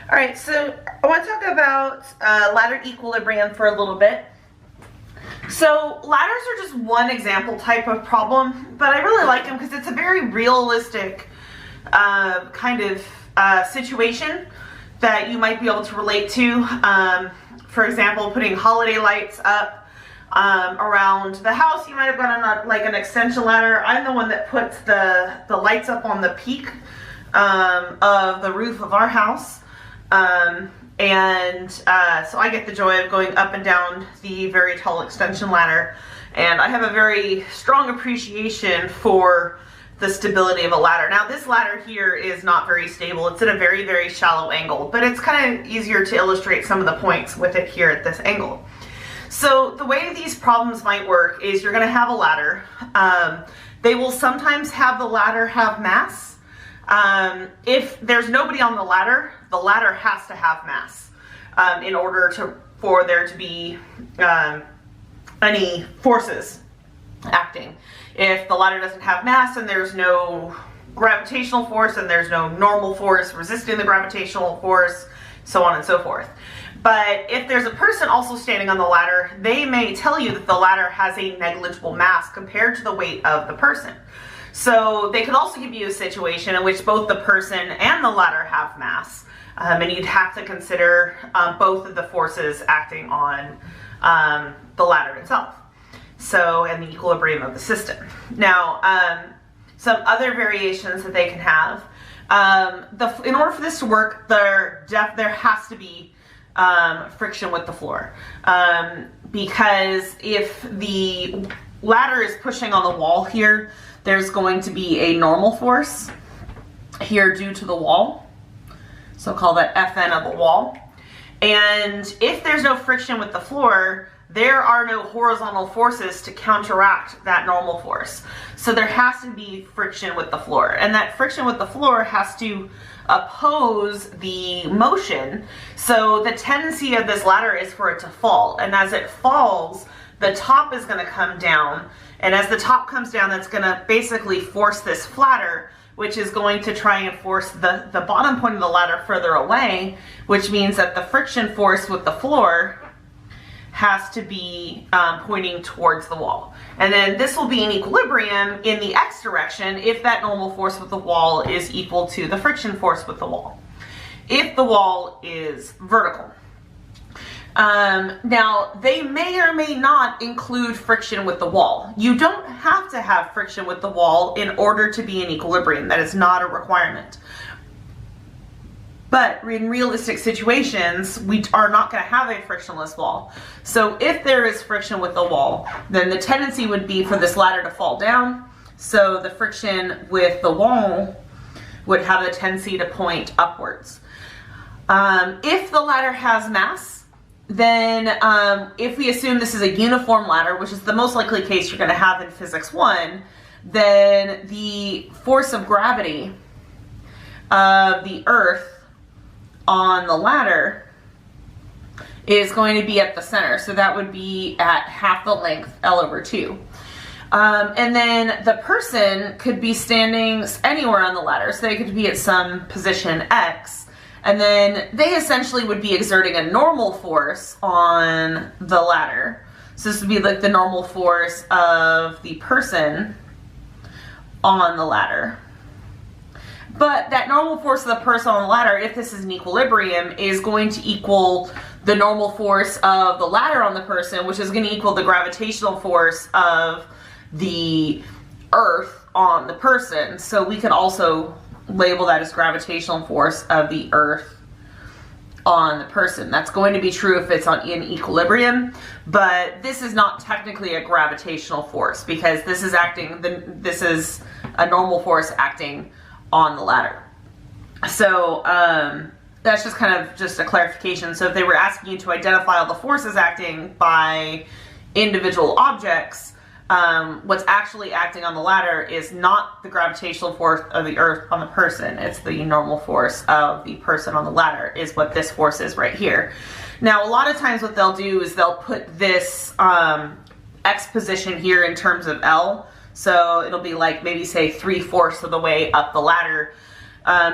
All right, so I want to talk about ladder equilibrium for a little bit. So ladders are just one example type of problem, but I really like them because it's a very realistic kind of situation that you might be able to relate to. For example, putting holiday lights up around the house. You might have gotten like an extension ladder. I'm the one that puts the lights up on the peak of the roof of our house. So I get the joy of going up and down the very tall extension ladder, and I have a very strong appreciation for the stability of a ladder. Now this ladder here is not very stable. It's at a very, very shallow angle, but it's kind of easier to illustrate some of the points with it here at this angle. So the way these problems might work is you're going to have a ladder. They will sometimes have the ladder have mass. If there's nobody on the ladder has to have mass in order for there to be any forces acting. If the ladder doesn't have mass and there's no gravitational force and there's no normal force resisting the gravitational force, so on and so forth. But if there's a person also standing on the ladder, they may tell you that the ladder has a negligible mass compared to the weight of the person. So they could also give you a situation in which both the person and the ladder have mass, and you'd have to consider both of the forces acting on the ladder itself. So, and the equilibrium of the system. Now, some other variations that they can have. In order for this to work, there has to be friction with the floor, because if the ladder is pushing on the wall here, there's going to be a normal force here due to the wall. So call that Fn of the wall. And if there's no friction with the floor, there are no horizontal forces to counteract that normal force. So there has to be friction with the floor. And that friction with the floor has to oppose the motion. So the tendency of this ladder is for it to fall. And as it falls, the top is going to come down. And as the top comes down, that's going to basically force this flatter, which is going to try and force the bottom point of the ladder further away, which means that the friction force with the floor has to be pointing towards the wall. And then this will be in equilibrium in the x direction if that normal force with the wall is equal to the friction force with the wall, if the wall is vertical. Now, they may or may not include friction with the wall. You don't have to have friction with the wall in order to be in equilibrium. That is not a requirement. But in realistic situations, we are not going to have a frictionless wall. So if there is friction with the wall, then the tendency would be for this ladder to fall down. So the friction with the wall would have a tendency to point upwards. If the ladder has mass, then if we assume this is a uniform ladder, which is the most likely case you're going to have in Physics 1, then the force of gravity of the Earth on the ladder is going to be at the center. So that would be at half the length, L/2. And then the person could be standing anywhere on the ladder. So they could be at some position X. And then they essentially would be exerting a normal force on the ladder. So this would be like the normal force of the person on the ladder. But that normal force of the person on the ladder, if this is an equilibrium, is going to equal the normal force of the ladder on the person, which is going to equal the gravitational force of the Earth on the person. So we can also label that as gravitational force of the Earth on the person. That's going to be true if it's in equilibrium, but this is not technically a gravitational force because this is this is a normal force acting on the ladder. So that's just kind of just a clarification. So if they were asking you to identify all the forces acting by individual objects, what's actually acting on the ladder is not the gravitational force of the Earth on the person. It's the normal force of the person on the ladder is what this force is right here. Now, a lot of times what they'll do is they'll put this X position here in terms of L. So it'll be like maybe say 3/4 of the way up the ladder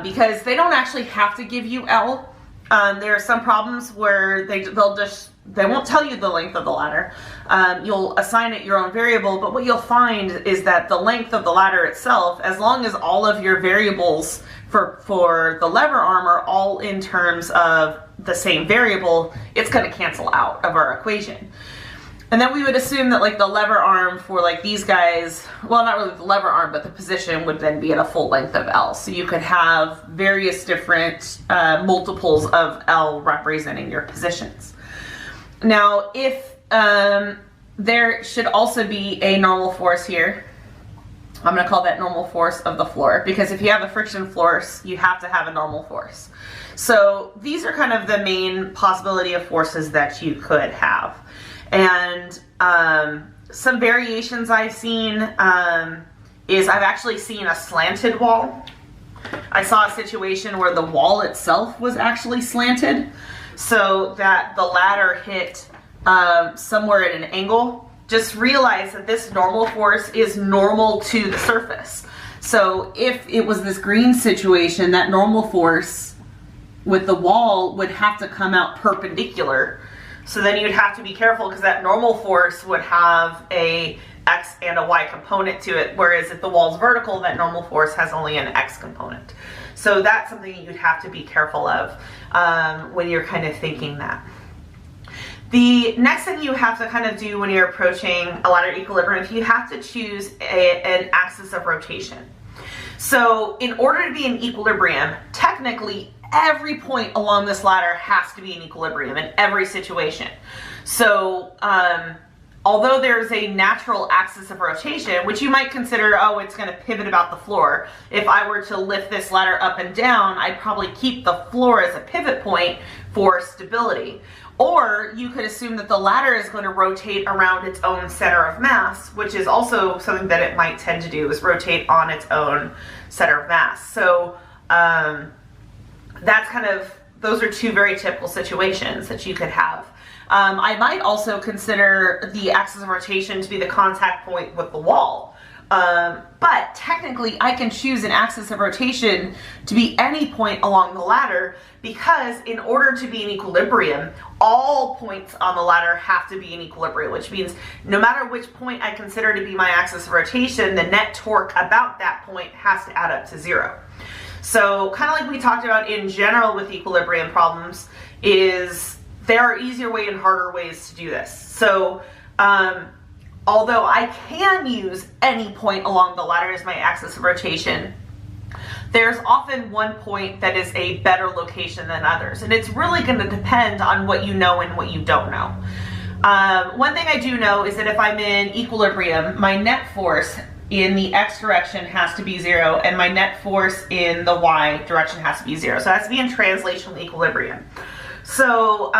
because they don't actually have to give you L. There are some problems where they won't tell you the length of the ladder. You'll assign it your own variable, but what you'll find is that the length of the ladder itself, as long as all of your variables for the lever arm are all in terms of the same variable, it's going to cancel out of our equation. And then we would assume that like the lever arm for like these guys, well, not really the lever arm, but the position would then be at a full length of L. So you could have various different multiples of L representing your positions. Now, if there should also be a normal force here, I'm going to call that normal force of the floor, because if you have a friction force, you have to have a normal force. So these are kind of the main possibility of forces that you could have. And some variations I've seen is I've actually seen a slanted wall. I saw a situation where the wall itself was actually slanted so that the ladder hit somewhere at an angle. Just realize that this normal force is normal to the surface. So if it was this green situation, that normal force with the wall would have to come out perpendicular. So then you'd have to be careful because that normal force would have a X and a Y component to it, whereas if the wall's vertical, that normal force has only an X component. So that's something you'd have to be careful of when you're kind of thinking that. The next thing you have to kind of do when you're approaching a ladder equilibrium is you have to choose an axis of rotation. So in order to be in equilibrium, technically every point along this ladder has to be in equilibrium in every situation. So although there's a natural axis of rotation, which you might consider, oh, it's going to pivot about the floor. If I were to lift this ladder up and down, I'd probably keep the floor as a pivot point for stability. Or you could assume that the ladder is going to rotate around its own center of mass, which is also something that it might tend to do, is rotate on its own center of mass. So that's kind of, those are two very typical situations that you could have. I might also consider the axis of rotation to be the contact point with the wall. But technically I can choose an axis of rotation to be any point along the ladder, because in order to be in equilibrium, all points on the ladder have to be in equilibrium, which means no matter which point I consider to be my axis of rotation, the net torque about that point has to add up to 0. So kind of like we talked about in general with equilibrium problems, is there are easier ways and harder ways to do this. So although I can use any point along the ladder as my axis of rotation, there's often one point that is a better location than others. And it's really going to depend on what you know and what you don't know. One thing I do know is that if I'm in equilibrium, my net force in the X direction has to be 0, and my net force in the Y direction has to be 0. So it has to be in translational equilibrium. So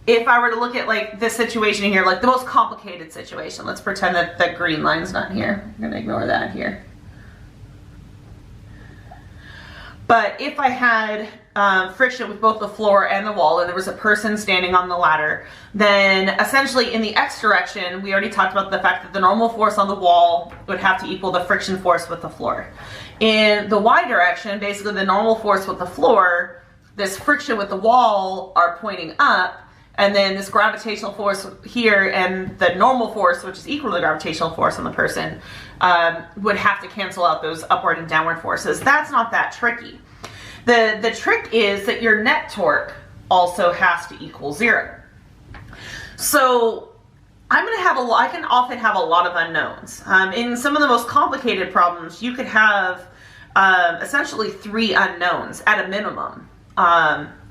if I were to look at like this situation here, like the most complicated situation, let's pretend that the green line's not here. I'm gonna ignore that here. But if I had friction with both the floor and the wall, and there was a person standing on the ladder, then essentially in the X direction, we already talked about the fact that the normal force on the wall would have to equal the friction force with the floor. In the Y direction, basically the normal force with the floor, this friction with the wall are pointing up, and then this gravitational force here and the normal force, which is equal to the gravitational force on the person, would have to cancel out those upward and downward forces. That's not that tricky. The trick is that your net torque also has to equal 0. So I'm going to have I can often have a lot of unknowns. In some of the most complicated problems, you could have essentially 3 unknowns at a minimum.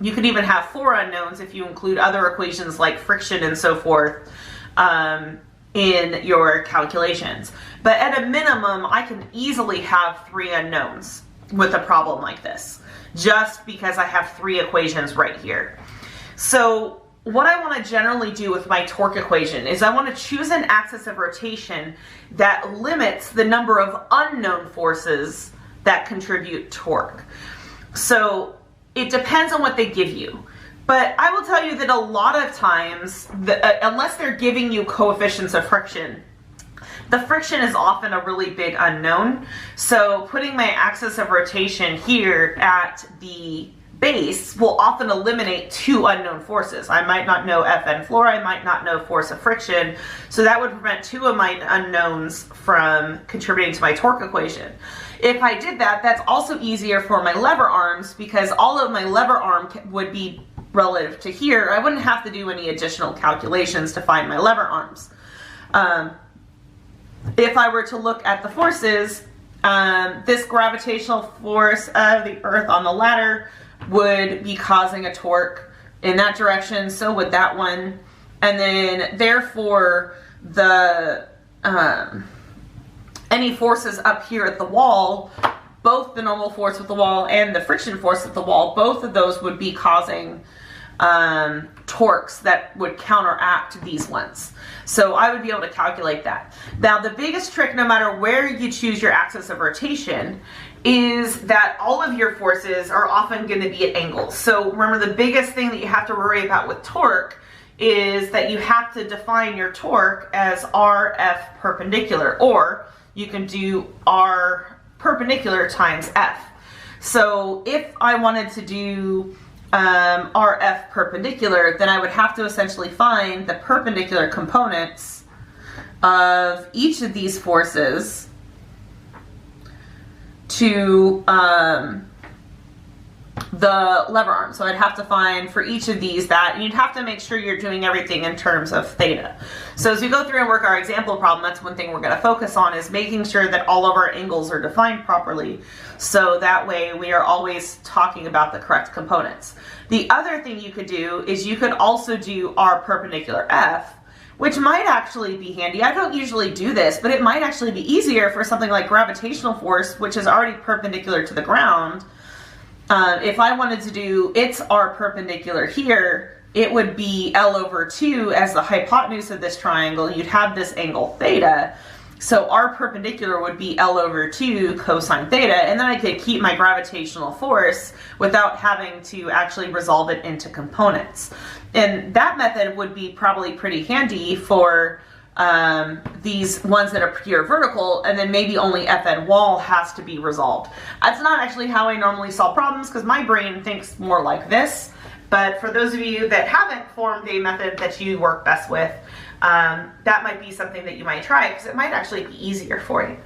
You could even have 4 unknowns if you include other equations like friction and so forth in your calculations. But at a minimum, I can easily have 3 unknowns with a problem like this, just because I have 3 equations right here. So what I want to generally do with my torque equation is I want to choose an axis of rotation that limits the number of unknown forces that contribute torque. So it depends on what they give you. But I will tell you that a lot of times, unless they're giving you coefficients of friction, the friction is often a really big unknown. So putting my axis of rotation here at the base will often eliminate two unknown forces. I might not know Fn floor, I might not know force of friction, so that would prevent two of my unknowns from contributing to my torque equation. If I did that, that's also easier for my lever arms, because all of my lever arm would be relative to here. I wouldn't have to do any additional calculations to find my lever arms. If I were to look at the forces, this gravitational force of the Earth on the ladder would be causing a torque in that direction, so would that one. And then therefore the any forces up here at the wall, both the normal force with the wall and the friction force at the wall, both of those would be causing torques that would counteract these ones. So I would be able to calculate that. Now the biggest trick, no matter where you choose your axis of rotation, is that all of your forces are often going to be at angles. So remember, the biggest thing that you have to worry about with torque is that you have to define your torque as RF perpendicular, or you can do R perpendicular times F. So if I wanted to do RF perpendicular, then I would have to essentially find the perpendicular components of each of these forces to the lever arm. So I'd have to find for each of these that, and you'd have to make sure you're doing everything in terms of theta. So as we go through and work our example problem, that's one thing we're going to focus on, is making sure that all of our angles are defined properly, so that way we are always talking about the correct components. The other thing you could do is you could also do R perpendicular F, which might actually be handy. I don't usually do this, but it might actually be easier for something like gravitational force, which is already perpendicular to the ground. If I wanted to do its R perpendicular here, it would be L over 2 as the hypotenuse of this triangle. You'd have this angle theta. So R perpendicular would be L over 2 cosine theta, and then I could keep my gravitational force without having to actually resolve it into components. And that method would be probably pretty handy for these ones that are pure vertical, and then maybe only Fn wall has to be resolved. That's not actually how I normally solve problems, because my brain thinks more like this. But for those of you that haven't formed a method that you work best with, that might be something that you might try, because it might actually be easier for you.